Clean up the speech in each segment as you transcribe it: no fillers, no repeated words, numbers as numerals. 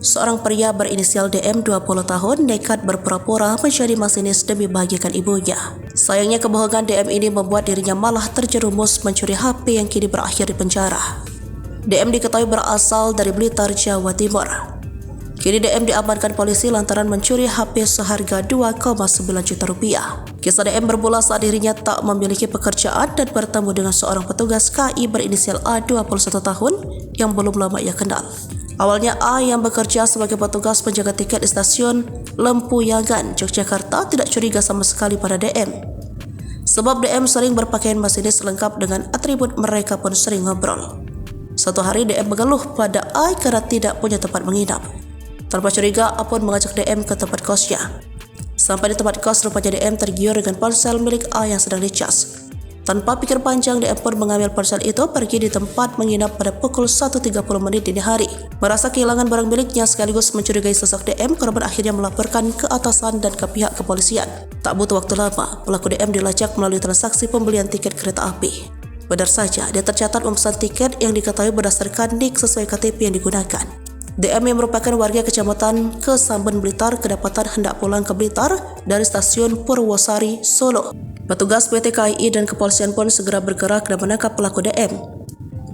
Seorang pria berinisial DM 20 tahun nekat berpura-pura menjadi masinis demi bahagiakan ibunya. Sayangnya kebohongan DM ini membuat dirinya malah terjerumus mencuri HP yang kini berakhir di penjara. DM diketahui berasal dari Blitar, Jawa Timur. Kini DM diamankan polisi lantaran mencuri HP seharga 2,9 juta rupiah. Kisah DM bermula saat dirinya tak memiliki pekerjaan dan bertemu dengan seorang petugas KI berinisial A 21 tahun yang belum lama ia kenal. Awalnya A yang bekerja sebagai petugas penjaga tiket di stasiun Lempuyangan, Yogyakarta tidak curiga sama sekali pada DM. Sebab DM sering berpakaian masinis lengkap dengan atribut mereka pun sering ngobrol. Suatu hari DM mengeluh pada A karena tidak punya tempat menginap. Tanpa curiga, A pun mengajak DM ke tempat kosnya. Sampai di tempat kos, rupanya DM tergiur dengan ponsel milik A yang sedang dicas. Tanpa pikir panjang, DM pun mengambil ponsel itu pergi di tempat menginap pada pukul 1.30 dini hari. Merasa kehilangan barang miliknya sekaligus mencurigai sosok DM, korban akhirnya melaporkan ke atasan dan ke pihak kepolisian. Tak butuh waktu lama, pelaku DM dilacak melalui transaksi pembelian tiket kereta api. Benar saja, dia tercatat memesan tiket yang diketahui berdasarkan nik sesuai KTP yang digunakan. DM yang merupakan warga kecamatan Kesamben, Blitar, kedapatan hendak pulang ke Blitar dari stasiun Purwosari, Solo. Petugas PT KAI dan kepolisian pun segera bergerak dan menangkap pelaku DM.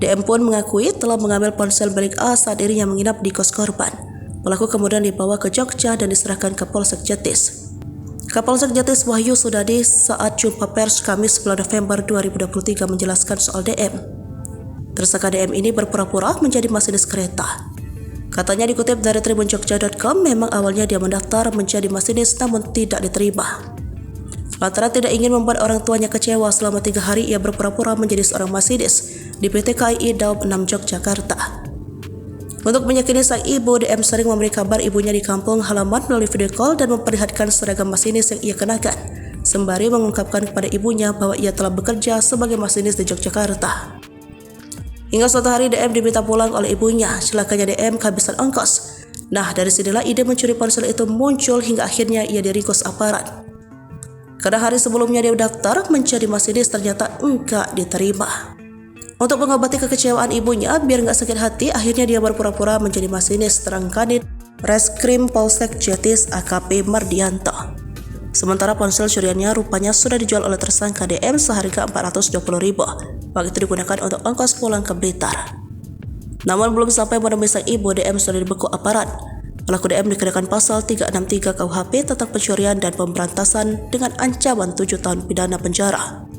DM pun mengakui telah mengambil ponsel milik A saat dirinya menginap di kos korban. Pelaku kemudian dibawa ke Jogja dan diserahkan ke Polsek Jetis. Kapolsek Jetis Wahyu Sudadi saat jumpa pers Kamis 9 November 2023 menjelaskan soal DM. Tersangka DM ini berpura-pura menjadi masinis kereta. Katanya dikutip dari tribunjogja.com, memang awalnya dia mendaftar menjadi masinis namun tidak diterima. Lantaran tidak ingin membuat orang tuanya kecewa, selama 3 hari ia berpura-pura menjadi seorang masinis di PT KAI Daob 6 Yogyakarta. Untuk menyakini sang ibu, DM sering memberi kabar ibunya di kampung halaman melalui video call dan memperlihatkan seragam masinis yang ia kenakan, sembari mengungkapkan kepada ibunya bahwa ia telah bekerja sebagai masinis di Yogyakarta. Hingga suatu hari DM diminta pulang oleh ibunya, celakanya DM kehabisan ongkos. Nah, dari sinilah ide mencuri ponsel itu muncul hingga akhirnya ia diringkus aparat. Karena hari sebelumnya dia daftar menjadi masinis ternyata enggak diterima. Untuk mengobati kekecewaan ibunya biar enggak sakit hati, akhirnya dia berpura-pura menjadi masinis, terang Kanit Reskrim Polsek Jetis AKP Mardianto. Sementara ponsel curiannya rupanya sudah dijual oleh tersangka DM seharga 420.000. Uang itu digunakan untuk ongkos pulang ke Blitar. Namun belum sampai menemui sang ibu, DM sudah dibekuk aparat. Pelaku DM dikenakan pasal 363 KUHP tentang pencurian dan pemberantasan dengan ancaman 7 tahun pidana penjara.